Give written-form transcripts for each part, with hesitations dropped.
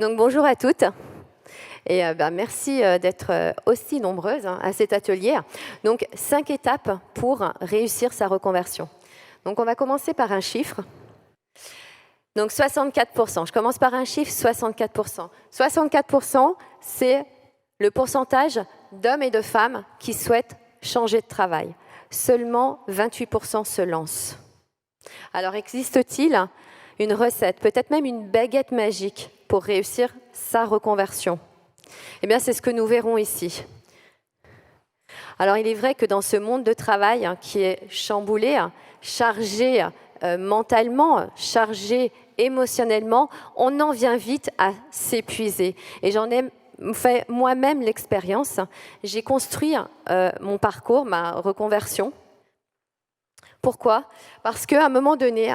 Donc bonjour à toutes et merci d'être aussi nombreuses à cet atelier. Donc 5 étapes pour réussir sa reconversion. Donc on va commencer par un chiffre. Donc 64%. Je commence par un chiffre, 64%. 64%, c'est le pourcentage d'hommes et de femmes qui souhaitent changer de travail. Seulement 28% se lancent. Alors existe-t-il une recette, peut-être même une baguette magique pour réussir sa reconversion? Eh bien, c'est ce que nous verrons ici. Alors, il est vrai que dans ce monde de travail qui est chamboulé, chargé mentalement, chargé émotionnellement, on en vient vite à s'épuiser. Et j'en ai fait moi-même l'expérience. J'ai construit mon parcours, ma reconversion. Pourquoi? Parce qu'à un moment donné,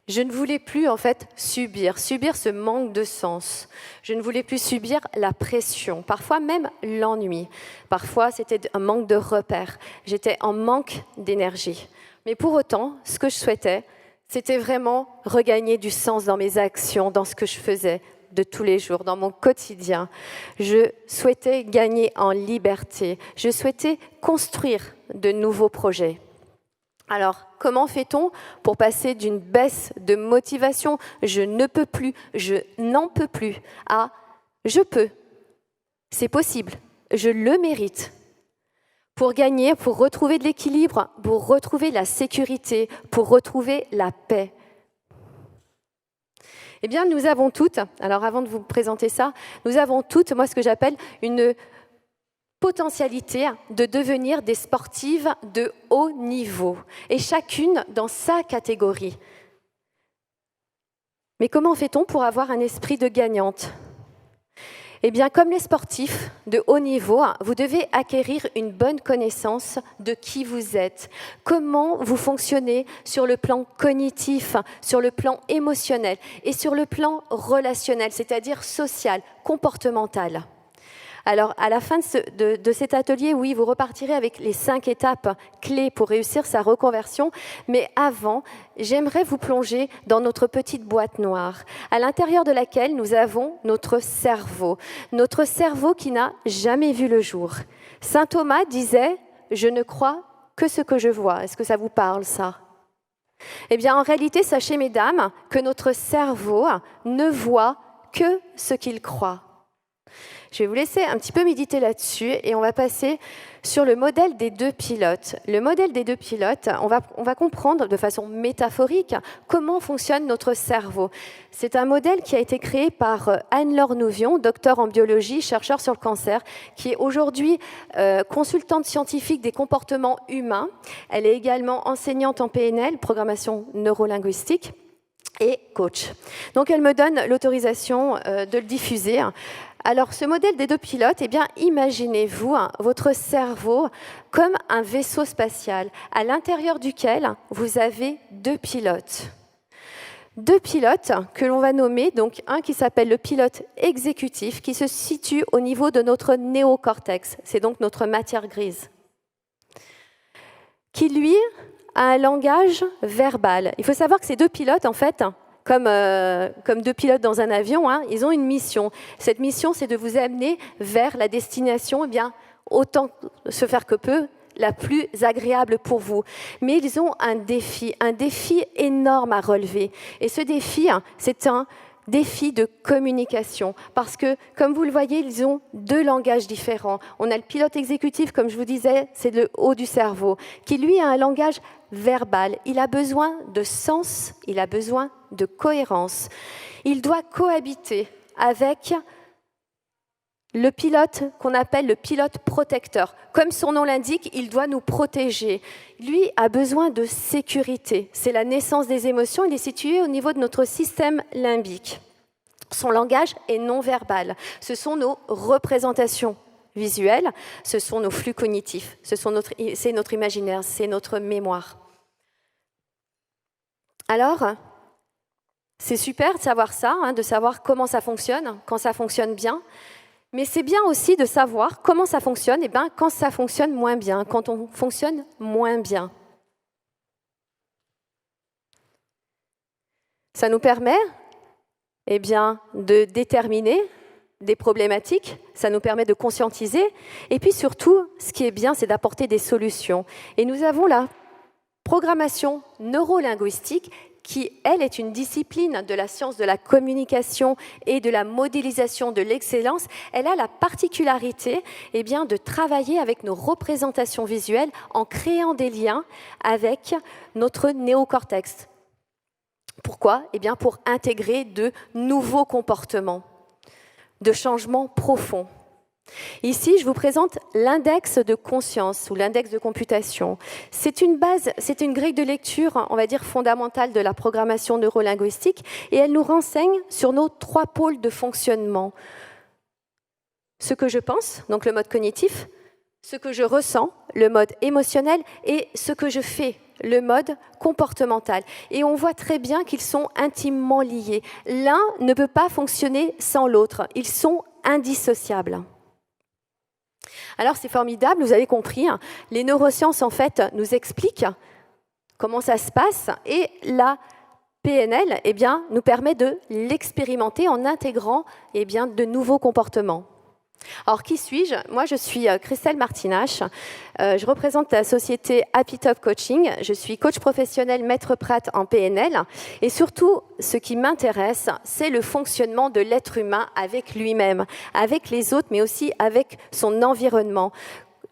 je ne voulais plus en fait subir ce manque de sens. Je ne voulais plus subir la pression, parfois même l'ennui. Parfois, c'était un manque de repères. J'étais en manque d'énergie. Mais pour autant, ce que je souhaitais, c'était vraiment regagner du sens dans mes actions, dans ce que je faisais de tous les jours, dans mon quotidien. Je souhaitais gagner en liberté. Je souhaitais construire de nouveaux projets. Alors, comment fait-on pour passer d'une baisse de motivation, je ne peux plus, je n'en peux plus, à je peux, c'est possible, je le mérite? Pour gagner, pour retrouver de l'équilibre, pour retrouver la sécurité, pour retrouver la paix. Eh bien, nous avons toutes, alors avant de vous présenter ça, nous avons toutes, moi, ce que j'appelle une potentialité de devenir des sportives de haut niveau, et chacune dans sa catégorie. Mais comment fait-on pour avoir un esprit de gagnante? Eh bien, comme les sportifs de haut niveau, vous devez acquérir une bonne connaissance de qui vous êtes, comment vous fonctionnez sur le plan cognitif, sur le plan émotionnel et sur le plan relationnel, c'est-à-dire social, comportemental. Alors, à la fin de cet atelier, oui, vous repartirez avec les 5 étapes clés pour réussir sa reconversion. Mais avant, j'aimerais vous plonger dans notre petite boîte noire, à l'intérieur de laquelle nous avons notre cerveau qui n'a jamais vu le jour. Saint Thomas disait « Je ne crois que ce que je vois ». Est-ce que ça vous parle, ça? Eh bien, en réalité, sachez, mesdames, que notre cerveau ne voit que ce qu'il croit. Je vais vous laisser un petit peu méditer là-dessus et on va passer sur le modèle des 2 pilotes. Le modèle des 2 pilotes, on va comprendre de façon métaphorique comment fonctionne notre cerveau. C'est un modèle qui a été créé par Anne-Laure Nouvion, docteur en biologie, chercheur sur le cancer, qui est aujourd'hui consultante scientifique des comportements humains. Elle est également enseignante en PNL, programmation neurolinguistique, et coach. Donc elle me donne l'autorisation de le diffuser. Alors, ce modèle des 2 pilotes, eh bien, imaginez-vous votre cerveau comme un vaisseau spatial à l'intérieur duquel vous avez 2 pilotes. 2 pilotes que l'on va nommer, donc un qui s'appelle le pilote exécutif, qui se situe au niveau de notre néocortex, c'est donc notre matière grise, qui lui a un langage verbal. Il faut savoir que ces 2 pilotes, en fait, comme 2 pilotes dans un avion, ils ont une mission. Cette mission, c'est de vous amener vers la destination, eh bien, autant se faire que peu, la plus agréable pour vous. Mais ils ont un défi énorme à relever. Et ce défi, c'est un défi de communication. Parce que, comme vous le voyez, ils ont 2 langages différents. On a le pilote exécutif, comme je vous disais, c'est le haut du cerveau, qui lui a un langage verbal. Il a besoin de sens, il a besoin de cohérence. Il doit cohabiter avec le pilote qu'on appelle le pilote protecteur. Comme son nom l'indique, il doit nous protéger. Lui a besoin de sécurité. C'est la naissance des émotions. Il est situé au niveau de notre système limbique. Son langage est non verbal. Ce sont nos représentations visuelles, ce sont nos flux cognitifs, c'est notre imaginaire, c'est notre mémoire. Alors, c'est super de savoir ça, de savoir comment ça fonctionne, quand ça fonctionne bien. Mais c'est bien aussi de savoir comment ça fonctionne, quand ça fonctionne moins bien, quand on fonctionne moins bien. Ça nous permet de déterminer des problématiques, ça nous permet de conscientiser, et puis surtout, ce qui est bien, c'est d'apporter des solutions. Et nous avons la programmation neurolinguistique qui, elle, est une discipline de la science de la communication et de la modélisation de l'excellence. Elle a la particularité de travailler avec nos représentations visuelles en créant des liens avec notre néocortex. Pourquoi ? Pour intégrer de nouveaux comportements, de changements profonds. Ici, je vous présente l'index de conscience ou l'index de computation. C'est une base, c'est une grille de lecture, on va dire, fondamentale de la programmation neurolinguistique et elle nous renseigne sur nos 3 pôles de fonctionnement. Ce que je pense, donc le mode cognitif, ce que je ressens, le mode émotionnel et ce que je fais, le mode comportemental. Et on voit très bien qu'ils sont intimement liés. L'un ne peut pas fonctionner sans l'autre. Ils sont indissociables. Alors c'est formidable, vous avez compris, les neurosciences en fait nous expliquent comment ça se passe et la PNL nous permet de l'expérimenter en intégrant de nouveaux comportements. Alors qui suis-je ? Moi je suis Christelle Martinache, je représente la société Happy Top Coaching, je suis coach professionnel maître Pratt en PNL et surtout ce qui m'intéresse c'est le fonctionnement de l'être humain avec lui-même, avec les autres mais aussi avec son environnement.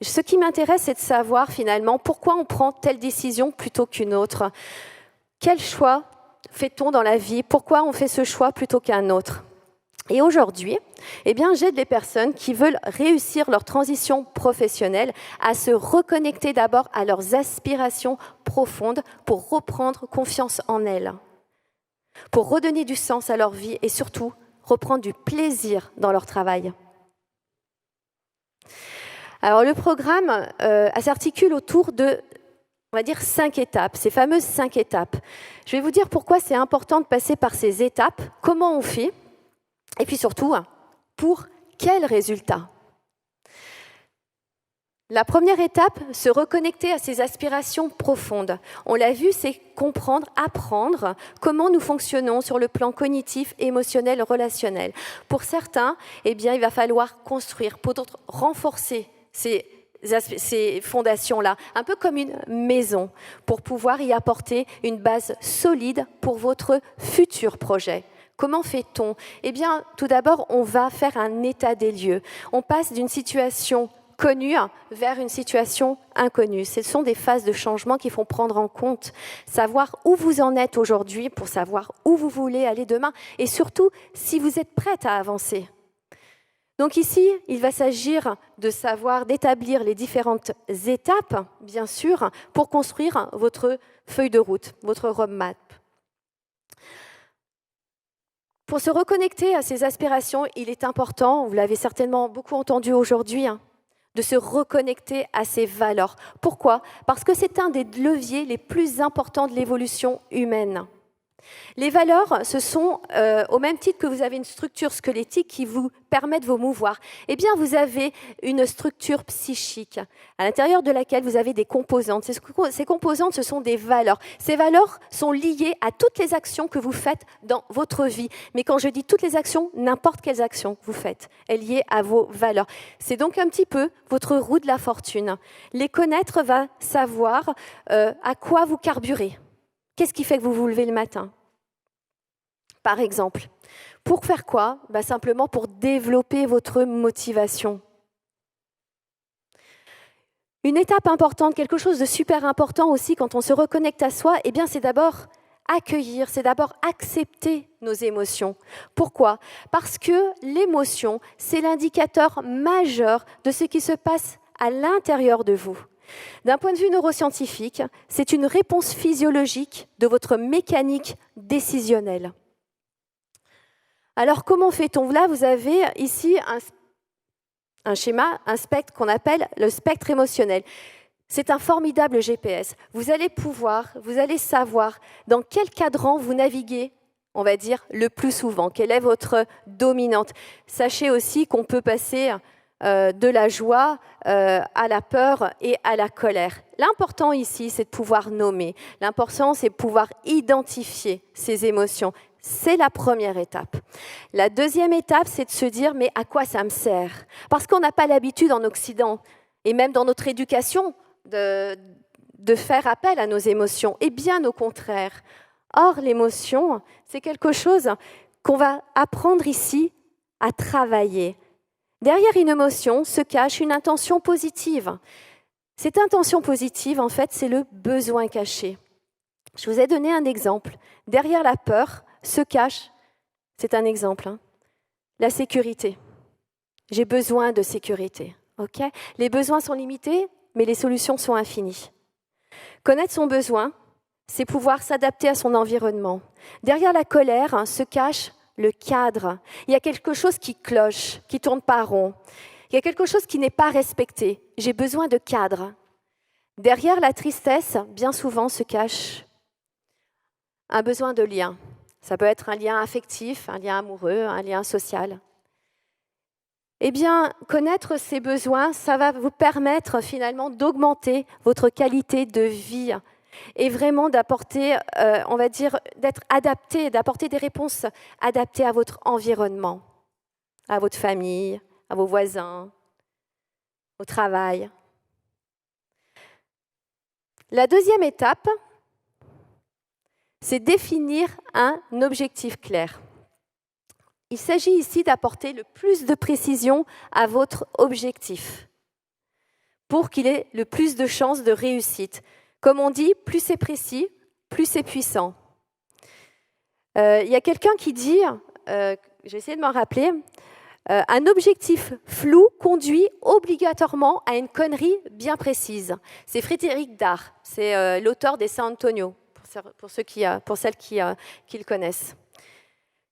Ce qui m'intéresse c'est de savoir finalement pourquoi on prend telle décision plutôt qu'une autre. Quel choix fait-on dans la vie ? Pourquoi on fait ce choix plutôt qu'un autre ? Et aujourd'hui, j'aide les personnes qui veulent réussir leur transition professionnelle à se reconnecter d'abord à leurs aspirations profondes pour reprendre confiance en elles, pour redonner du sens à leur vie et surtout reprendre du plaisir dans leur travail. Alors le programme s'articule autour de, on va dire, 5 étapes, ces fameuses 5 étapes. Je vais vous dire pourquoi c'est important de passer par ces étapes, comment on fait. Et puis surtout, pour quels résultats ? La première étape, se reconnecter à ses aspirations profondes. On l'a vu, c'est comprendre, apprendre comment nous fonctionnons sur le plan cognitif, émotionnel, relationnel. Pour certains, il va falloir construire, pour d'autres, renforcer ces fondations-là, un peu comme une maison, pour pouvoir y apporter une base solide pour votre futur projet. Comment fait-on ? Tout d'abord, on va faire un état des lieux. On passe d'une situation connue vers une situation inconnue. Ce sont des phases de changement qu'il faut prendre en compte. Savoir où vous en êtes aujourd'hui pour savoir où vous voulez aller demain et surtout si vous êtes prête à avancer. Donc ici, il va s'agir de savoir, d'établir les différentes étapes, bien sûr, pour construire votre feuille de route, votre roadmap. Pour se reconnecter à ses aspirations, il est important, vous l'avez certainement beaucoup entendu aujourd'hui, de se reconnecter à ses valeurs. Pourquoi ? Parce que c'est un des leviers les plus importants de l'évolution humaine. Les valeurs, ce sont, au même titre que vous avez une structure squelettique qui vous permet de vous mouvoir, vous avez une structure psychique à l'intérieur de laquelle vous avez des composantes. Ces composantes, ce sont des valeurs. Ces valeurs sont liées à toutes les actions que vous faites dans votre vie. Mais quand je dis toutes les actions, n'importe quelles actions vous faites, est liée à vos valeurs. C'est donc un petit peu votre roue de la fortune. Les connaître va savoir à quoi vous carburez. Qu'est-ce qui fait que vous vous levez le matin ? Par exemple, pour faire quoi ? Simplement pour développer votre motivation. Une étape importante, quelque chose de super important aussi quand on se reconnecte à soi, c'est d'abord accueillir, c'est d'abord accepter nos émotions. Pourquoi ? Parce que l'émotion, c'est l'indicateur majeur de ce qui se passe à l'intérieur de vous. D'un point de vue neuroscientifique, c'est une réponse physiologique de votre mécanique décisionnelle. Alors, comment fait-on ? Là, vous avez ici un schéma, un spectre qu'on appelle le spectre émotionnel. C'est un formidable GPS. Vous allez savoir dans quel cadran vous naviguez, on va dire, le plus souvent. Quelle est votre dominante ? Sachez aussi qu'on peut passer de la joie à la peur et à la colère. L'important ici, c'est de pouvoir nommer. L'important, c'est de pouvoir identifier ces émotions. C'est la première étape. La deuxième étape, c'est de se dire, mais à quoi ça me sert? Parce qu'on n'a pas l'habitude en Occident, et même dans notre éducation, de faire appel à nos émotions. Et bien au contraire. Or, l'émotion, c'est quelque chose qu'on va apprendre ici à travailler. Derrière une émotion se cache une intention positive. Cette intention positive, en fait, c'est le besoin caché. Je vous ai donné un exemple. Derrière la peur se cache, c'est un exemple, la sécurité. J'ai besoin de sécurité. Okay? Les besoins sont limités, mais les solutions sont infinies. Connaître son besoin, c'est pouvoir s'adapter à son environnement. Derrière la colère se cache le cadre. Il y a quelque chose qui cloche, qui tourne pas rond. Il y a quelque chose qui n'est pas respecté. J'ai besoin de cadre. Derrière la tristesse, bien souvent se cache un besoin de lien. Ça peut être un lien affectif, un lien amoureux, un lien social. Eh bien, connaître ces besoins, ça va vous permettre finalement d'augmenter votre qualité de vie et vraiment d'apporter, on va dire, d'être adapté, d'apporter des réponses adaptées à votre environnement, à votre famille, à vos voisins, au travail. La deuxième étape, c'est définir un objectif clair. Il s'agit ici d'apporter le plus de précision à votre objectif pour qu'il ait le plus de chances de réussite. Comme on dit, plus c'est précis, plus c'est puissant. Il y a quelqu'un qui dit, je vais essayer de m'en rappeler, un objectif flou conduit obligatoirement à une connerie bien précise. C'est Frédéric Dard, c'est l'auteur des San Antonio, pour celles qui le connaissent.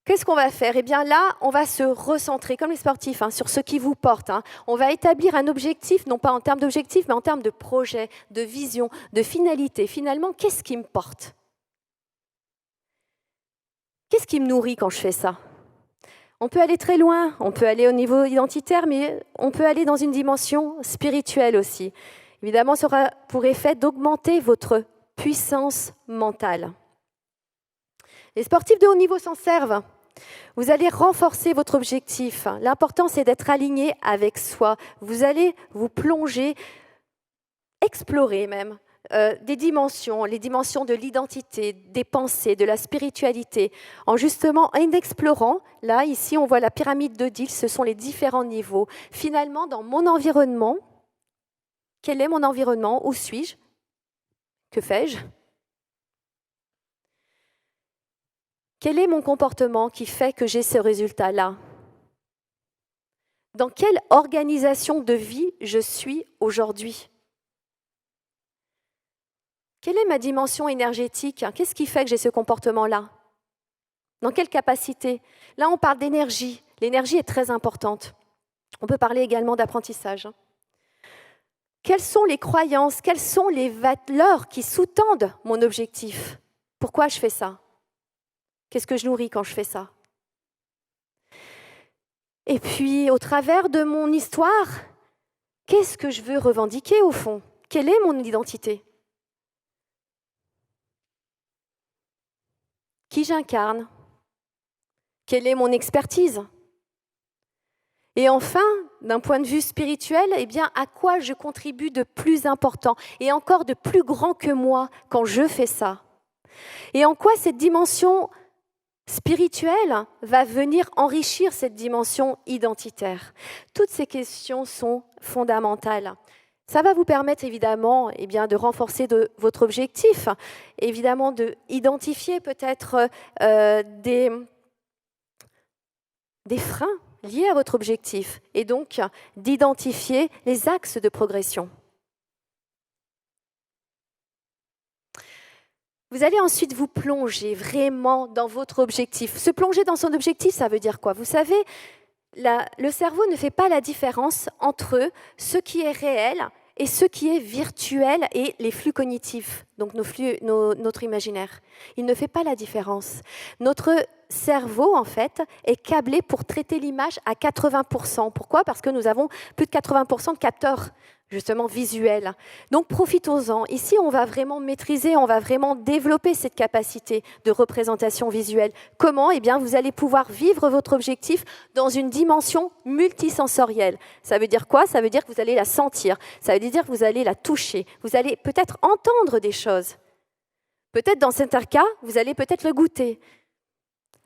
Qu'est-ce qu'on va faire? Eh bien là, on va se recentrer, comme les sportifs, sur ce qui vous porte. On va établir un objectif, non pas en termes d'objectif, mais en termes de projet, de vision, de finalité. Finalement, qu'est-ce qui me porte? Qu'est-ce qui me nourrit quand je fais ça? On peut aller très loin, on peut aller au niveau identitaire, mais on peut aller dans une dimension spirituelle aussi. Évidemment, ça aura pour effet d'augmenter votre puissance mentale. Les sportifs de haut niveau s'en servent. Vous allez renforcer votre objectif. L'important, c'est d'être aligné avec soi. Vous allez vous plonger, explorer même des dimensions, les dimensions de l'identité, des pensées, de la spiritualité. En explorant, là, ici, on voit la pyramide d'Odile, ce sont les différents niveaux. Finalement, dans mon environnement, quel est mon environnement? Où suis-je? Que fais-je? Quel est mon comportement qui fait que j'ai ce résultat-là? Dans quelle organisation de vie je suis aujourd'hui? Quelle est ma dimension énergétique? Qu'est-ce qui fait que j'ai ce comportement-là? Dans quelle capacité? Là, on parle d'énergie. L'énergie est très importante. On peut parler également d'apprentissage. Quelles sont les croyances? Quelles sont les valeurs qui sous-tendent mon objectif? Pourquoi je fais ça? Qu'est-ce que je nourris quand je fais ça? Et puis, au travers de mon histoire, qu'est-ce que je veux revendiquer au fond? Quelle est mon identité? Qui j'incarne? Quelle est mon expertise? Et enfin, d'un point de vue spirituel, eh bien, à quoi je contribue de plus important et encore de plus grand que moi quand je fais ça? Et en quoi cette dimension spirituelle va venir enrichir cette dimension identitaire? Toutes ces questions sont fondamentales. Ça va vous permettre évidemment de renforcer votre objectif, évidemment d'identifier peut-être des freins liés à votre objectif et donc d'identifier les axes de progression. Vous allez ensuite vous plonger vraiment dans votre objectif. Se plonger dans son objectif, ça veut dire quoi? Vous savez, le cerveau ne fait pas la différence entre ce qui est réel et ce qui est virtuel et les flux cognitifs, donc notre imaginaire. Il ne fait pas la différence. Notre cerveau, en fait, est câblé pour traiter l'image à 80%. Pourquoi ? Parce que nous avons plus de 80% de capteurs, justement, visuels. Donc, profitons-en. Ici, on va vraiment maîtriser, on va vraiment développer cette capacité de représentation visuelle. Comment ? Eh bien, vous allez pouvoir vivre votre objectif dans une dimension multisensorielle. Ça veut dire quoi ? Ça veut dire que vous allez la sentir. Ça veut dire que vous allez la toucher. Vous allez peut-être entendre des choses. Peut-être dans certains cas, vous allez peut-être le goûter.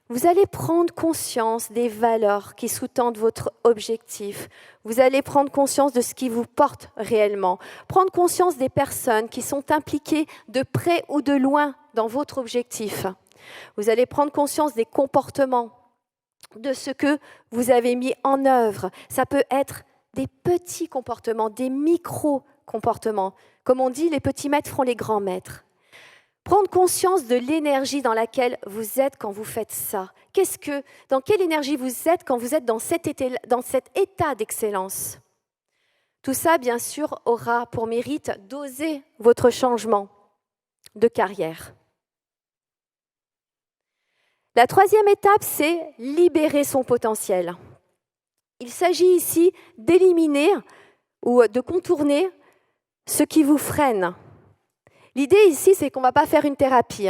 Vous allez prendre conscience des valeurs qui sous-tendent votre objectif. Vous allez prendre conscience de ce qui vous porte réellement. Prendre conscience des personnes qui sont impliquées de près ou de loin dans votre objectif. Vous allez prendre conscience des comportements, de ce que vous avez mis en œuvre. Ça peut être des petits comportements, des micro-comportements. Comme on dit, les petits maîtres feront les grands maîtres. Prendre conscience de l'énergie dans laquelle vous êtes quand vous faites ça. Dans quelle énergie vous êtes quand vous êtes dans cet état d'excellence ? Tout ça, bien sûr, aura pour mérite d'oser votre changement de carrière. La troisième étape, c'est libérer son potentiel. Il s'agit ici d'éliminer ou de contourner ce qui vous freine. L'idée ici, c'est qu'on ne va pas faire une thérapie,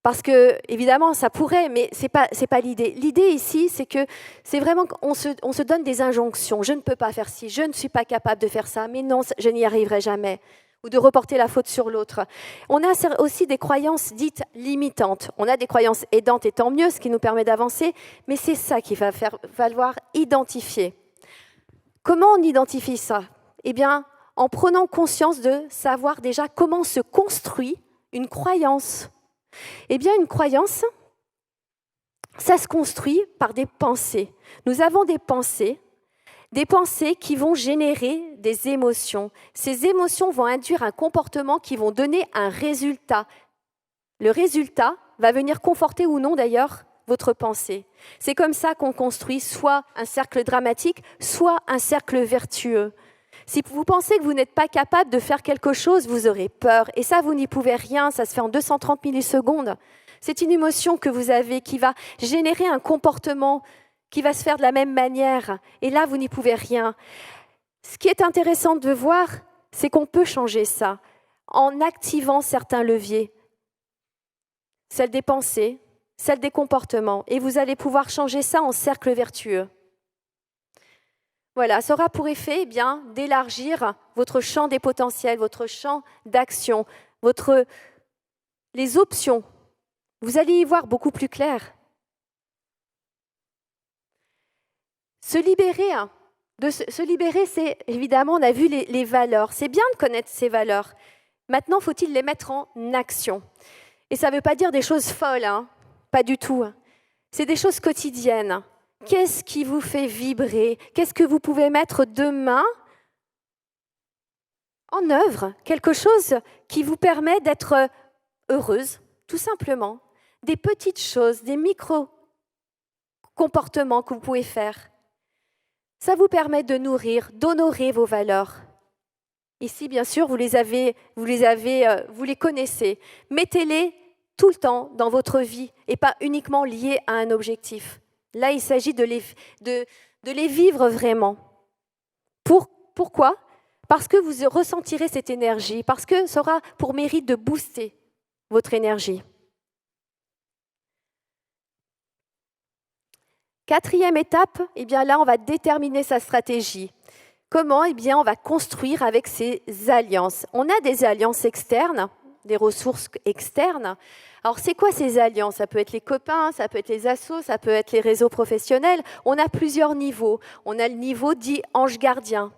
parce que, évidemment, ça pourrait, mais ce n'est pas l'idée. L'idée ici, c'est vraiment qu'on se donne des injonctions. Je ne peux pas faire ci, je ne suis pas capable de faire ça, mais non, je n'y arriverai jamais. Ou de reporter la faute sur l'autre. On a aussi des croyances dites limitantes. On a des croyances aidantes, et tant mieux, ce qui nous permet d'avancer, mais c'est ça qu'il va falloir identifier. Comment on identifie ça ? Eh bien, en prenant conscience de savoir déjà comment se construit une croyance. Eh bien, une croyance, ça se construit par des pensées. Nous avons des pensées qui vont générer des émotions. Ces émotions vont induire un comportement qui vont donner un résultat. Le résultat va venir conforter ou non d'ailleurs votre pensée. C'est comme ça qu'on construit soit un cercle dramatique, soit un cercle vertueux. Si vous pensez que vous n'êtes pas capable de faire quelque chose, vous aurez peur. Et ça, vous n'y pouvez rien, ça se fait en 230 millisecondes. C'est une émotion que vous avez qui va générer un comportement qui va se faire de la même manière. Et là, vous n'y pouvez rien. Ce qui est intéressant de voir, c'est qu'on peut changer ça en activant certains leviers. Celle des pensées, celle des comportements. Et vous allez pouvoir changer ça en cercle vertueux. Voilà, ça aura pour effet d'élargir votre champ des potentiels, votre champ d'action, les options. Vous allez y voir beaucoup plus clair. Se libérer, c'est évidemment, on a vu les valeurs. C'est bien de connaître ces valeurs. Maintenant, faut-il les mettre en action ? Et ça ne veut pas dire des choses folles, pas du tout. C'est des choses quotidiennes. Qu'est-ce qui vous fait vibrer ? Qu'est-ce que vous pouvez mettre demain en œuvre ? Quelque chose qui vous permet d'être heureuse, tout simplement. Des petites choses, des micro-comportements que vous pouvez faire. Ça vous permet de nourrir, d'honorer vos valeurs. Ici, bien sûr, vous les connaissez. Mettez-les tout le temps dans votre vie et pas uniquement liés à un objectif. Là, il s'agit de les vivre vraiment. Pourquoi ? Parce que vous ressentirez cette énergie, parce que ça aura pour mérite de booster votre énergie. Quatrième étape, là, on va déterminer sa stratégie. Comment ? On va construire avec ces alliances. On a des alliances externes, des ressources externes. Alors, c'est quoi ces alliances ? Ça peut être les copains, ça peut être les assos, ça peut être les réseaux professionnels. On a plusieurs niveaux. On a le niveau dit ange gardien.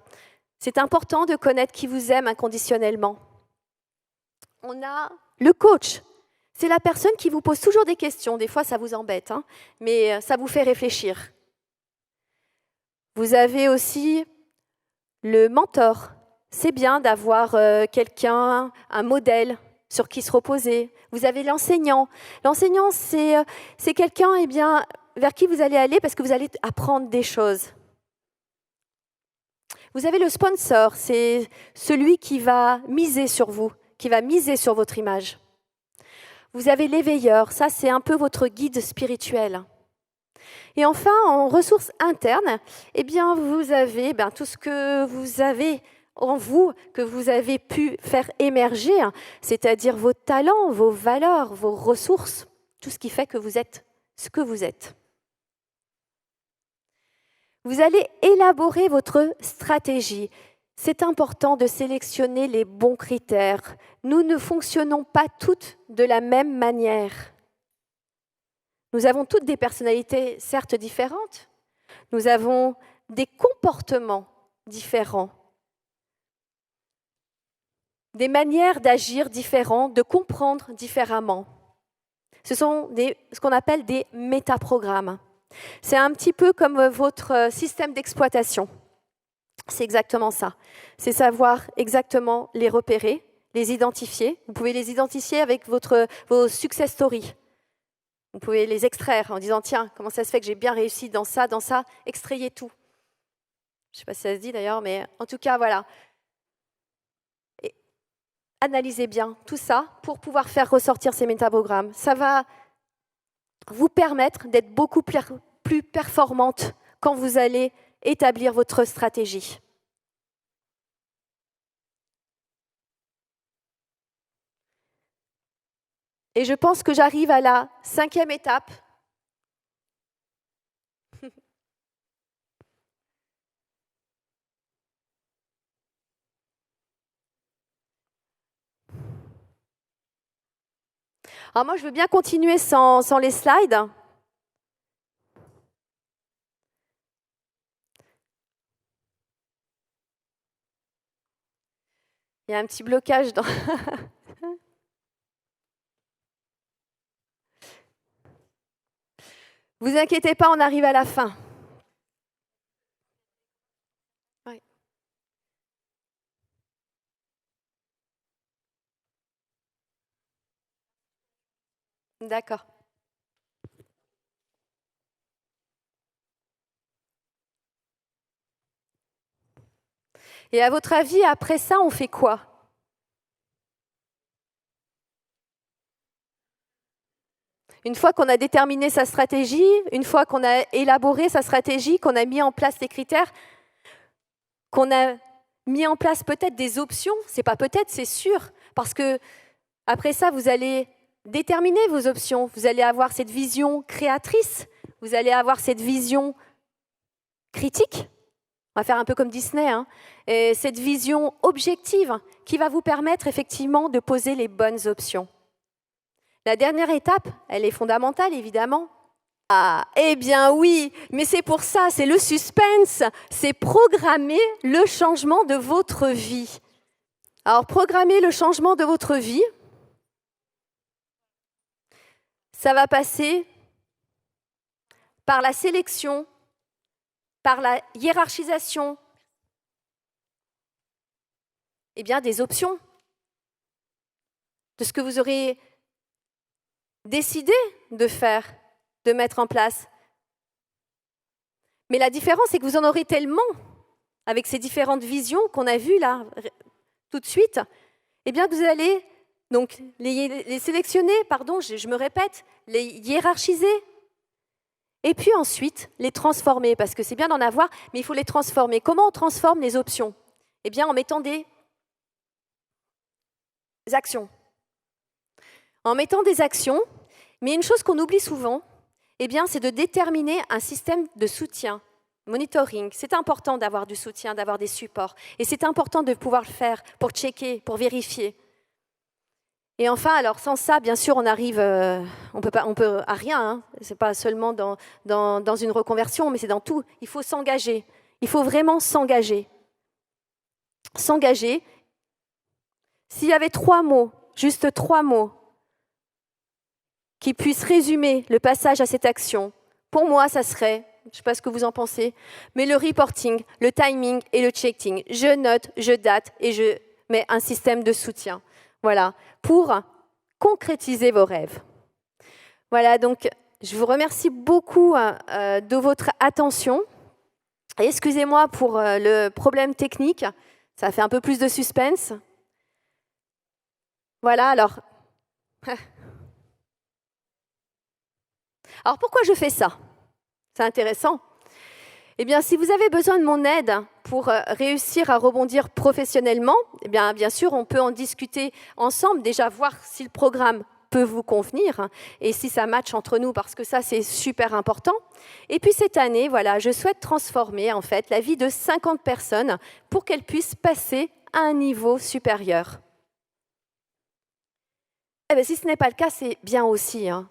C'est important de connaître qui vous aime inconditionnellement. On a le coach. C'est la personne qui vous pose toujours des questions. Des fois, ça vous embête, mais ça vous fait réfléchir. Vous avez aussi le mentor. C'est bien d'avoir quelqu'un, un modèle sur qui se reposer. Vous avez l'enseignant. L'enseignant, c'est quelqu'un vers qui vous allez aller parce que vous allez apprendre des choses. Vous avez le sponsor, c'est celui qui va miser sur vous, qui va miser sur votre image. Vous avez l'éveilleur, ça c'est un peu votre guide spirituel. Et enfin, en ressources internes, eh bien, vous avez tout ce que vous avez en vous, que vous avez pu faire émerger, c'est-à-dire vos talents, vos valeurs, vos ressources, tout ce qui fait que vous êtes ce que vous êtes. Vous allez élaborer votre stratégie. C'est important de sélectionner les bons critères. Nous ne fonctionnons pas toutes de la même manière. Nous avons toutes des personnalités certes différentes. Nous avons des comportements différents. Des manières d'agir différentes, de comprendre différemment. Ce sont ce qu'on appelle des métaprogrammes. C'est un petit peu comme votre système d'exploitation. C'est exactement ça. C'est savoir exactement les repérer, les identifier. Vous pouvez les identifier avec vos success stories. Vous pouvez les extraire en disant « Tiens, comment ça se fait que j'ai bien réussi dans ça, extrayez tout. » Je ne sais pas si ça se dit d'ailleurs, mais en tout cas, voilà. Et analysez bien tout ça pour pouvoir faire ressortir ces métaprogrammes. Ça va vous permettre d'être beaucoup plus performante quand vous allez établir votre stratégie. Et je pense que j'arrive à la 5e étape. Alors moi, je veux bien continuer sans les slides. Il y a un petit blocage dans... Vous inquiétez pas, on arrive à la fin. Oui. D'accord. Et à votre avis, après ça, on fait quoi ? Une fois qu'on a déterminé sa stratégie, une fois qu'on a élaboré sa stratégie, qu'on a mis en place les critères, qu'on a mis en place peut-être des options, c'est pas peut-être, c'est sûr, parce que après ça, vous allez déterminer vos options, vous allez avoir cette vision créatrice, vous allez avoir cette vision critique, on va faire un peu comme Disney, et cette vision objective qui va vous permettre effectivement de poser les bonnes options. La dernière étape, elle est fondamentale évidemment. Ah, eh bien oui, mais c'est pour ça, c'est le suspense, c'est programmer le changement de votre vie. Alors, programmer le changement de votre vie, ça va passer par la sélection, par la hiérarchisation, des options, de ce que vous aurez décidé de faire, de mettre en place. Mais la différence, c'est que vous en aurez tellement, avec ces différentes visions qu'on a vues là, tout de suite, que vous allez donc les sélectionner, je me répète, les hiérarchiser, et puis ensuite les transformer, parce que c'est bien d'en avoir, mais il faut les transformer. Comment on transforme les options ? En mettant des actions. En mettant des actions, mais une chose qu'on oublie souvent, c'est de déterminer un système de soutien, monitoring. C'est important d'avoir du soutien, d'avoir des supports. Et c'est important de pouvoir le faire pour checker, pour vérifier. Et enfin, alors sans ça, bien sûr, on arrive, on peut à rien. C'est pas seulement dans une reconversion, mais c'est dans tout. Il faut s'engager. Il faut vraiment s'engager. S'engager. S'il y avait 3 mots, juste 3 mots, qui puissent résumer le passage à cette action, pour moi, ça serait, je ne sais pas ce que vous en pensez, mais le reporting, le timing et le checking. Je note, je date et je mets un système de soutien. Voilà, pour concrétiser vos rêves. Voilà, donc je vous remercie beaucoup de votre attention. Et excusez-moi pour le problème technique, ça fait un peu plus de suspense. Voilà, alors... Alors pourquoi je fais ça? C'est intéressant. Eh bien, si vous avez besoin de mon aide pour réussir à rebondir professionnellement, eh bien sûr, on peut en discuter ensemble, déjà voir si le programme peut vous convenir et si ça match entre nous, parce que ça, c'est super important. Et puis cette année, voilà, je souhaite transformer en fait la vie de 50 personnes pour qu'elles puissent passer à un niveau supérieur. Eh bien, si ce n'est pas le cas, c'est bien aussi, hein.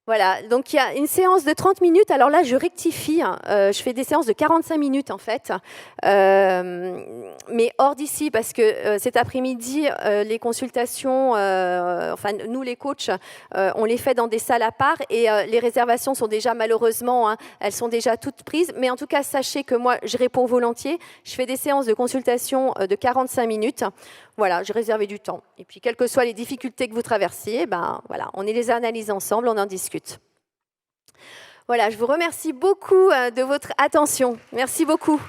Voilà, donc il y a une séance de 30 minutes. Alors là, je rectifie. Je fais des séances de 45 minutes, en fait. Mais hors d'ici, parce que cet après-midi, les consultations, enfin, nous, les coachs, on les fait dans des salles à part. Et les réservations sont déjà, malheureusement, hein, elles sont déjà toutes prises. Mais en tout cas, sachez que moi, je réponds volontiers. Je fais des séances de consultation de 45 minutes. Voilà, j'ai réservé du temps. Et puis, quelles que soient les difficultés que vous traversiez, ben, voilà, on les analyse ensemble, on en discute. Voilà, je vous remercie beaucoup de votre attention. Merci beaucoup.